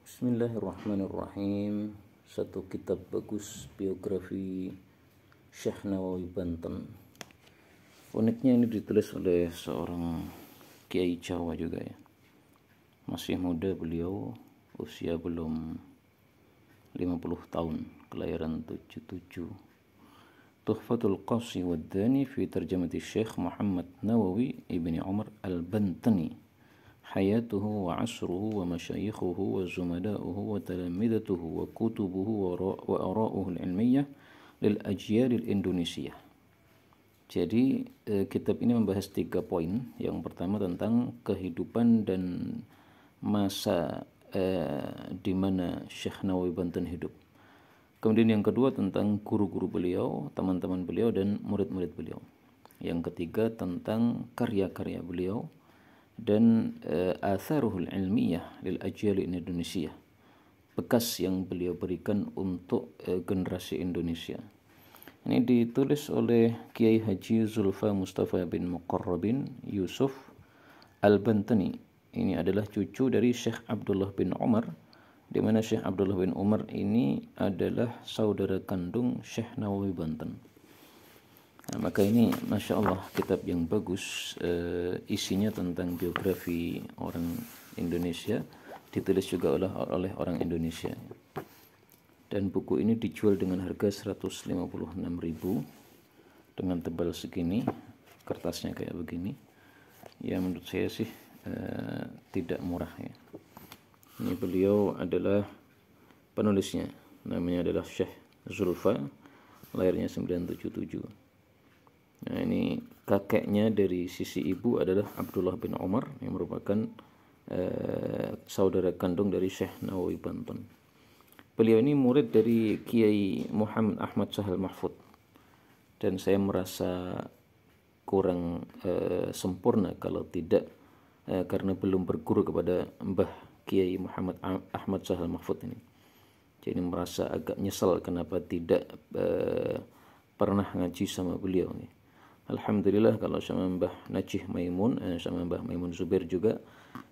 Bismillahirrahmanirrahim. Satu kitab bagus biografi Syekh Nawawi Banten. Uniknya ini ditulis oleh seorang kiai Jawa juga ya. Masih muda beliau, usia belum 50 tahun, kelahiran 77. Tuhfatul Qasi wa Dhani fi tarjamati Syekh Muhammad Nawawi ibni Umar al-Bantani. Hayatuhu wa asruhu wa masyayikhuhu wa zumada'uhu wa talamidatuhu wa kutubuhu wa ara'uhu al-ilmiyah lil ajyal al-Indonesia. Jadi kitab ini membahas 3 poin. Yang pertama tentang kehidupan dan masa di mana Syekh Nawawi Banten hidup. Kemudian yang kedua tentang guru-guru beliau, teman-teman beliau dan murid-murid beliau. Yang ketiga tentang karya-karya beliau dan atharuhul ilmiyah lil ajyal Indonesia, bekas yang beliau berikan untuk generasi Indonesia. Ini ditulis oleh Kiai Haji Zulfa Mustafa bin Muqarrabin Yusuf Al-Bantani. Ini adalah cucu dari Syekh Abdullah bin Umar, di mana Syekh Abdullah bin Umar ini adalah saudara kandung Syekh Nawawi Banten. Nah, maka ini Masya Allah kitab yang bagus, isinya tentang biografi orang Indonesia, ditulis juga oleh orang Indonesia. Dan buku ini dijual dengan harga 156.000 dengan tebal segini, kertasnya kayak begini. Ya menurut saya sih tidak murah ya. Ini beliau adalah penulisnya, namanya adalah Syekh Zulfa, lahirnya 977. Nah, ini kakeknya dari sisi ibu adalah Abdullah bin Umar yang merupakan saudara kandung dari Syekh Nawawi Banten. Beliau ini murid dari Kiai Muhammad Ahmad Sahal Mahfud, dan saya merasa kurang sempurna kalau tidak karena belum berguru kepada Mbah Kiai Muhammad Ahmad Sahal Mahfud ini. Jadi merasa agak nyesal kenapa tidak pernah ngaji sama beliau nih. Alhamdulillah kalau sama Mbah Najih Maimun, sama Mbah Maimun Zubair juga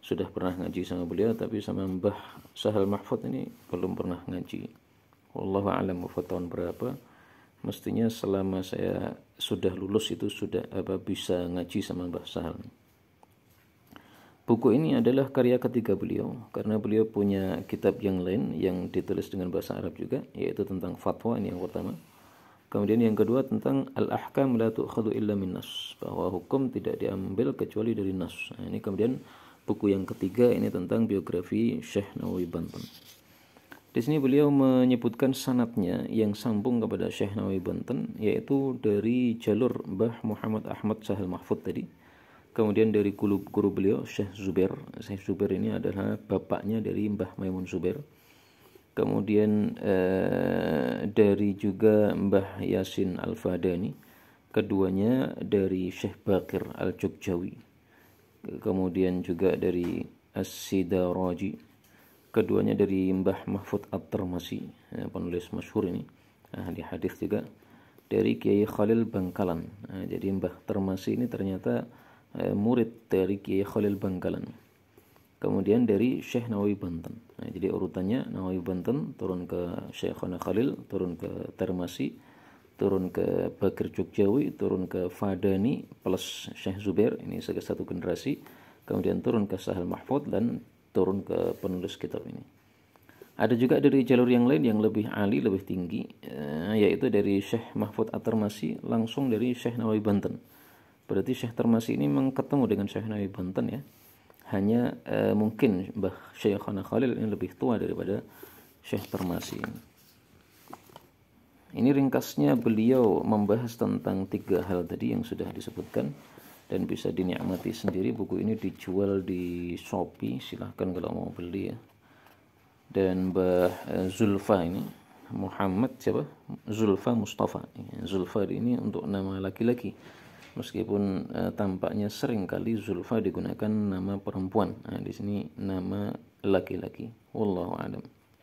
sudah pernah ngaji sama beliau, tapi sama Mbah Sahal Mahfud ini belum pernah ngaji. Wallahu a'lam tahun berapa. Mestinya selama saya sudah lulus itu sudah bisa ngaji sama Mbah Sahal. Buku ini adalah karya ketiga beliau, karena beliau punya kitab yang lain yang ditulis dengan bahasa Arab juga, yaitu tentang fatwa, ini yang pertama. Kemudian yang kedua tentang al-ahkam la tu'khadhu illa min nas, bahwa hukum tidak diambil kecuali dari nas. Nah, ini kemudian buku yang ketiga ini tentang biografi Syekh Nawawi Banten. Di sini beliau menyebutkan sanadnya yang sambung kepada Syekh Nawawi Banten, yaitu dari jalur Mbah Muhammad Ahmad Sahal Mahfud tadi. Kemudian dari guru beliau Syekh Zubair. Syekh Zubair ini adalah bapaknya dari Mbah Maimun Zubair. Kemudian dari juga Mbah Yasin Al-Fadani, keduanya dari Syekh Bakir Al-Jogjawi, kemudian juga dari As-Sidaraji, keduanya dari Mbah Mahfud At-Tirmasi, penulis masyhur ini, ahli hadis juga, dari Kiai Khalil Bangkalan. Nah, jadi Mbah Tirmasi ini ternyata murid dari Kiai Khalil Bangkalan. Kemudian dari Syekh Nawawi Banten. Nah, jadi urutannya Nawawi Banten turun ke Syekhana Khalil, turun ke Tirmasi, turun ke Bakir Jogjawi, turun ke Fadani plus Syekh Zubair, ini satu generasi. Kemudian turun ke Sahal Mahfud dan turun ke penulis kitab ini. Ada juga dari jalur yang lain yang lebih ali, lebih tinggi, yaitu dari Syekh Mahfud At-Tirmasi langsung dari Syekh Nawawi Banten. Berarti Syekh Tirmasi ini memang ketemu dengan Syekh Nawawi Banten ya. Hanya mungkin Mbah Syekhana Khalil ini lebih tua daripada Syekh Tirmasi. Ini ringkasnya beliau membahas tentang 3 hal tadi yang sudah disebutkan, dan bisa dinikmati sendiri. Buku ini dijual di Shopee, silahkan kalau mau beli ya. Dan Mbah Zulfa ini Muhammad siapa? Zulfa Mustafa. Zulfa ini untuk nama laki-laki. Meskipun tampaknya sering kali Zulfa digunakan nama perempuan. Nah, di sini nama laki-laki. Wallahu a'lam.